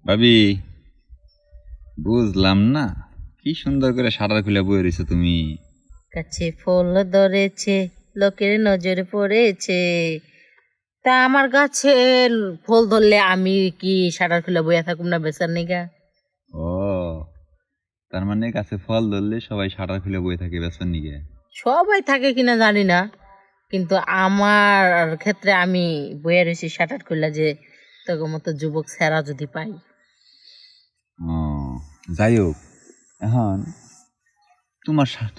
ভাবি, বুঝলাম না কি সুন্দর করে শাটার খুলে বয়ে রয়েছো তুমি। কাছে ফুল ধরেছে, লোকের নজর পড়েছে। তা আমার গাছে ফুল ধরলে আমি কি শাটার খুলে বইয়া থাকুম না বেচার নিগা? ও, তার মানে গাছে ফল ধরলে সবাই শাটার খুলে বয়ে থাকে বেচার নিগে। সবাই থাকে কিনা জানি না, কিন্তু আমার ক্ষেত্রে আমি বইয়া রয়েছি শাটার খুলে, যে তোর মতো যুবক সেরা যদি পাই। ও, যাই হোক, এখন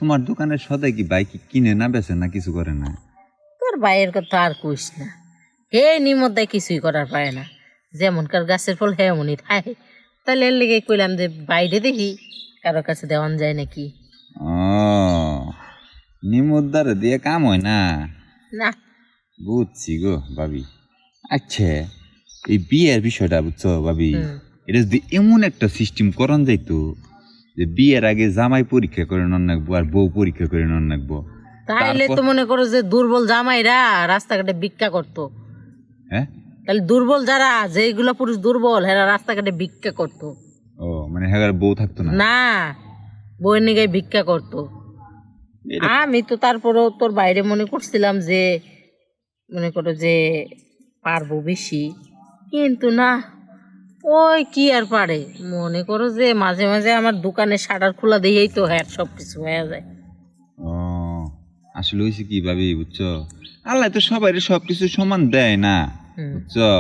তোমার দোকানের সদাই কি বাইক কিনে না বেচে না কিছু করে না? তোর ভাইয়ের কথা আর কইস না, হে নিমদ্দায় কিছুই করার পায় না। যেমনকার গাছের ফল হেমনই থাকে। তাহলে এর লেগে কইলাম যে বাইরে দেখি কারোর কাছে দেওয়ান যায় নাকি। ও, নিমুদ্দারে দিয়ে কাম হয় না? না। বুঝছি গো ভাবি। আচ্ছা, এই বিয়ের বিষয়টা বুঝছো ভাবি, এটা যদি এমন একটা সিস্টেম করান যাইতো যে বিয়ের আগে জামাই পরীক্ষা করে নন রাখবো আর বউ পরীক্ষা করে নন রাখবো। তাইলে তো মনে করো যে দুর্বল জামাইরা রাস্তাঘাটে ভিক্ষা করতো। হ্যাঁ, তাহলে দুর্বল যারা, যেগুলো পুরুষ দুর্বল হেরা রাস্তাঘাটে ভিক্ষা করতো। ও মানে হ্যাঁ, বউ থাকতো না? না, বইয়ের নিগে ভিক্ষা করতো। আমি তো তারপরও তোর বাইরে মনে করছিলাম যে মনে করো যে পারবো বেশি, কিন্তু না, ওই কি আর পারে। মনে করো যে মাঝে মাঝে আমার দোকানে শাটার খোলা দিয়েই তো হ্যাঁ সব কিছু হয়ে যায়। ও, আসলে হয়েছে কি ভাবি বুঝছো, আল্লাহ তো সবাই সবকিছু সমান দেয় না, বুঝছো?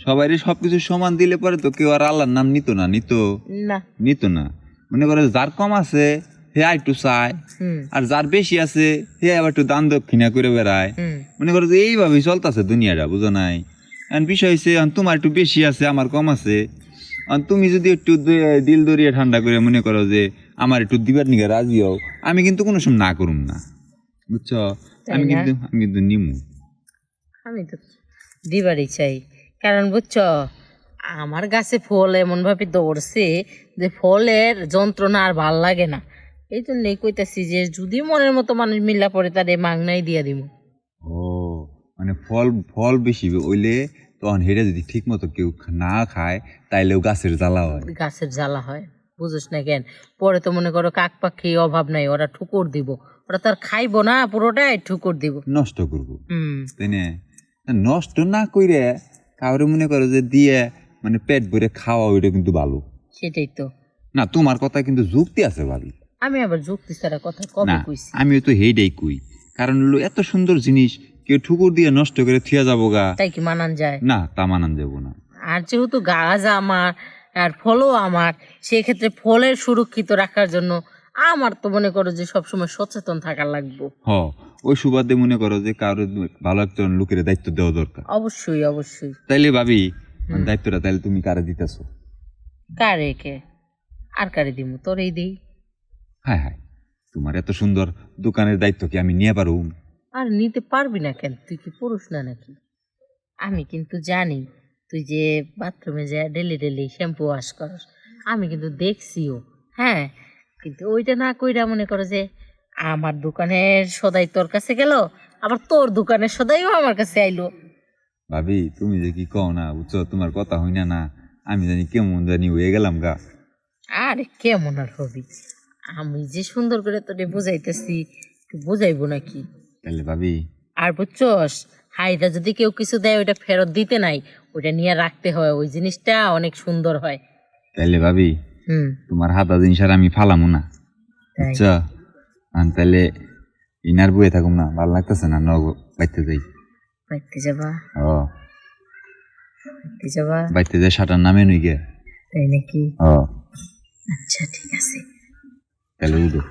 সবাই সবকিছু সমান দিলে পরে তো কেউ আর আল্লাহর নাম নিত না, নিত না। মনে করো যার কম আছে হে একটু চায়, আর যার বেশি আছে হে আবার একটু দান দক্ষিণা করে বেড়ায়। মনে করো যে এইভাবেই চলতেছে দুনিয়াটা, বুঝো নাই? বিষয় হচ্ছে তোমার একটু বেশি আছে আমার কম আছে, তুমি যদি একটু দিল দরিয়া ঠান্ডা করে মনে করো যে আমার একটু দিবার নিগে রাজি হও, আমি কিন্তু কোনো সময় না করুম না, বুঝছো? আমি কিন্তু নিমু। আমি তো দিবারই চাই, কারণ বুঝছো আমার গাছে ফল এমন ভাবে ধরছে যে ফলের যন্ত্রণা আর ভাল লাগে না। এই জন্যই কইতাছি যে যদি মনের মতো মানুষ মিল্লা পড়ে তারে মাংনাই দিয়া দিব। ও, মানে ফল ফল বেশি হইলে তখন হেরে যদি ঠিক মতো কেউ না খায় তাইলেও গাছের জ্বালা হয়। গাছের জ্বালা হয়, বুঝোস না কেন? পরে তো মনে করো কাক পাখি অভাব নাই, ওরা ঠুকুর দিব, ওরা তার খাইবো না, পুরোটাই ঠুকুর দিব, নষ্ট করবো। তাই না? নষ্ট না কইরে কাউরে মনে করো যে দিয়ে মানে পেট ভরে খাওয়া, ওইটা কিন্তু ভালো। সেটাই তো। না, তোমার কথা কিন্তু যুক্তি আছে ভাবি। আমি আবার যুক্তি ছাড়া কথা কবে কইছি? আমিও তো হেইডাই কই, কারণ হলো এত সুন্দর জিনিস কেউ ঠুকুর দিয়ে নষ্ট করে থিয়া যাবো গা, তাই কি মানান যায়? না, তা মানান যাবো না। আর যেহেতু গাছ আমার আর ফলও আমার, সেক্ষেত্রে ফলের সুরক্ষিত রাখার জন্য আমার তো মনে করো যে সবসময় সচেতন থাকা লাগবো। ওই সুবাদে মনে করো যে কারো ভালো একজন লোকের দায়িত্ব দেওয়া দরকার। অবশ্যই অবশ্যই। তাইলে ভাবি, দায়িত্বটা তাইলে তুমি কারে দিতেছো? কারে কে আর কারে দিমু, তোরেই দিই। হ্যাঁ হ্যাঁ, তোমার এত সুন্দর দোকানের দায়িত্ব কি আমি নিয়ে পারুম? আর নিতে পারবি না কেন? তুই কি পুরুষ না নাকি? আমি কিন্তু জানি তুই যে বাথরুমে যে ডেলি ডেলি শ্যাম্পু ওয়াশ করস, আমি কিন্তু দেখছিও। হ্যাঁ, কিন্তু ওইটা না কইরা মনে করো যে আমার দোকানের সদাই তোর কাছে গেল, আবার তোর দোকানের সদাইও আমার কাছে আইলো। ভাবি, তুমি যে কি কও না, বুঝছো? তোমার কথা হই না, আমি জানি কেমন জানি হয়ে গেলাম গা। আরে কেমন আর হবি, আমি যে সুন্দর করে তোরে বুঝাইতেছি, বুঝাইবো নাকি? তাহলে ভাবি, আর বুঝছস, হাইটা যদি কেউ কিছু দেয় ওইটা ফেরত দিতে নাই, ওইটা নিয়ে রাখতে হয়, ওই জিনিসটা অনেক সুন্দর হয়। তাইলে ভাবি, তোমার হাতা জিনিস আর আমি ফালামু না, বুঝছো? তাহলে ইনার বয়ে থাকুম না, ভালো লাগতেছে না, বাইতে যাই। বাইতে যাবা? ও, বাইতে যাবা? বাইতে যাই, শাটার নামে নই গে। তাই নাকি? ও আচ্ছা ঠিক আছে, তাহলে উঠো।